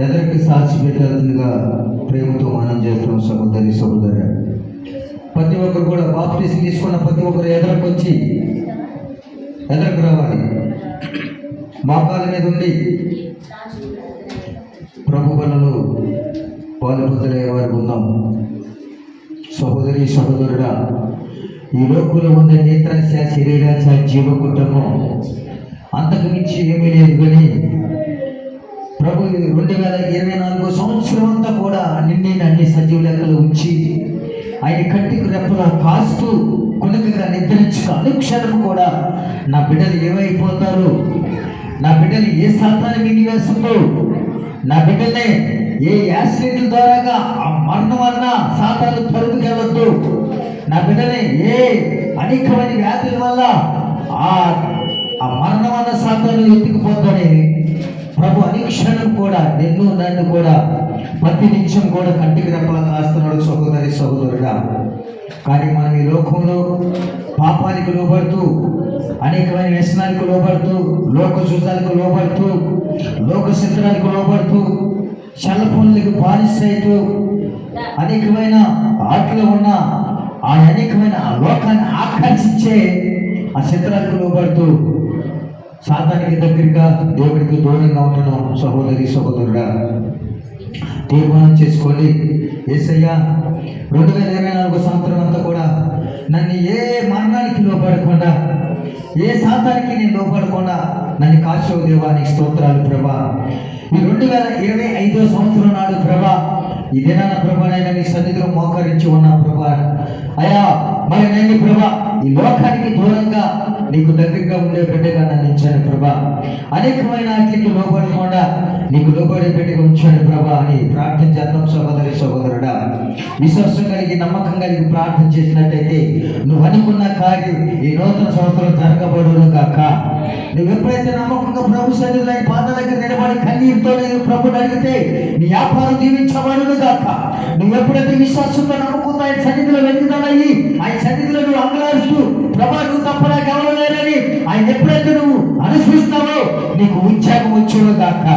ఎదరికి సాక్షి పెట్టాల్సిందిగా ప్రేమతో మనం చేస్తున్నాం. సహోదరి సహోదరు, ప్రతి ఒక్కరు కూడా బాప్టిజం తీసుకున్న ప్రతి ఒక్కరు ఎదరకు రావాలి. మోకాళ్ళ మీద ఉండి ప్రభు బలలో పాలుపొందలయ్యే వారికి ఉందాం. సహోదరి సహోదరుడా, ఈ లోకంలో ఉన్న నేత్రాశ, శరీరాశ, జీవకుటము అంతకు మించి ఏమీ లేదు. కానీ ప్రభు 2024 సంవత్సరం అంతా కూడా అన్ని సజీవ లెక్కలు ఉంచి ఆయన కంటికి రెప్పలా కాస్తూ కొనుకగా నిద్రించుక అనుక్షణం కూడా నా బిడ్డలు ఏమైపోతారు, నా బిడ్డలు ఏ శాతానికి మింగి వేస్తుందో, నా బిడ్డలే ఏ యాక్సిడెంట్ల ద్వారాగా ఆ మరణం వలన శాతాలు తరుపుకెళ్ళొద్దు, నా బిడ్డలే ఏ అనేకమైన వ్యాధుల వల్ల ఆ మరణం వల్ల శాతాలు ఎత్తుకుపోతాడని ప్రభు అనుక్షణం కూడా నన్ను కూడా ప్రతి నిమిషం కూడా కంటికి రెప్పలా కాస్తున్నాడు. సహోదరి సహోదరుడా, కానీ మనం ఈ లోకంలో పాపానికి లోబడుతూ, అనేకమైన వ్యసనాలకు లోబడుతూ, లోక చూసాలకు లోబడుతూ, లోక చిత్రాలకు లోబడుతూ, చల్లపనులకు బానిసైతూ, అనేకమైన ఆటలో ఉన్న ఆ అనేకమైన లోకాన్ని ఆకర్షించే ఆ చిత్రాలకు లోబడుతూ సాతానికి దగ్గరగా, దేవుడికి దూరంగా ఉంటున్నాం. సహోదరి సహోదరుడా, తీర్మానం చేసుకోండి. యేసయ్యా 2024 సంవత్సరం అంతా కూడా నన్ను ఏ మరణానికి లోపడకుండా, ఏ శాతానికి నేను లోపడకుండా నన్ను కాశవ దేవానికి స్తోత్రాలు ప్రభా. ఈ 2025 సంవత్సరం నాడు ప్రభా, ఈ దినాన ప్రభానైనా నీ సన్నిధిలో మోకరించి ఉన్నా ప్రభా. అయా మరి నేను ప్రభా ఈ లోకానికి దూరంగా నీకు దగ్గరగా ఉండే బిడ్డగా నన్ను ఇచ్చాను ప్రభా. అనేకమైన వాటికి లోబడకుండా నీకు లోబడే బిడ్డగా ఉంచాను ప్రభా అని ప్రార్థన చేద్దాం. సహోదరి సహోదరుడా, విశ్వాసం కలిగి నమ్మకం కలిగి ప్రార్థన చేసినట్టయితే నువ్వు అనుకున్న కార్యం ఈ నూతన సంవత్సరం జరగబడును కాక. నువ్వు ఎప్పుడైతే నమ్మకంగా ప్రభు సన్నిధిలో ఆయన పాదాల దగ్గర నిలబడి కన్నీరుతో నేను ప్రభుని అడిగితే నీ వ్యాపారం దీవించబడును కాక. నువ్వు ఎప్పుడైతే విశ్వాసంతో నమ్ముకుంటా ఆయన సన్నిధిలో వెతుకుతానయ్యి, ఆయన సన్నిధిలో నువ్వు అంగలారుస్తూ ప్రభా నువ్వు తప్ప నాకు ఎవరు లేరని ఆయన ఎప్పుడైతే నువ్వు అనుసరిస్తావో నీకు ఉద్యోగం వచ్చును గాక,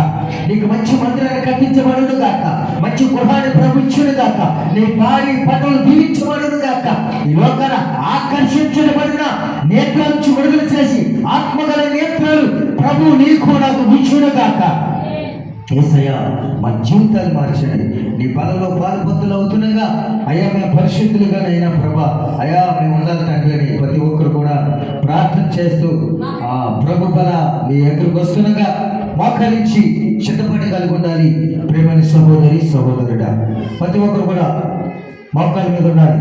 నీకు మంచి మందిరాన్ని కట్టించబడును గాక, మంచి గృహాన్ని ప్రభుత్వను గాక, నీ భారీ పనులు దీవించబడును గాక. ఈ లోకాన ఆకర్షించబడిన నేత్రాలను విడుదల చేసి ఆత్మగల నేత్రాలు ప్రభు నీకు నాకు ఉంచును గాక. యేసయ్యా మా జీవితాలు మార్చండి. నీ బలలో పాల్పొందులు అవుతుండగా అయ్యా మేము పరిశుద్ధులుగా అయినా ప్రభా, అయ్యా మేము ఉండాలి తండ్రి అని ప్రతి ఒక్కరు కూడా ప్రార్థన చేస్తూ ఆ ప్రభు బల నీ ఎక్కడికి వస్తుండగా మోకరించి సిద్ధపడి కలిగి ఉండాలి. ప్రేమని సహోదరి సహోదరుడా, ప్రతి ఒక్కరు కూడా మోకాల మీద ఉండాలి.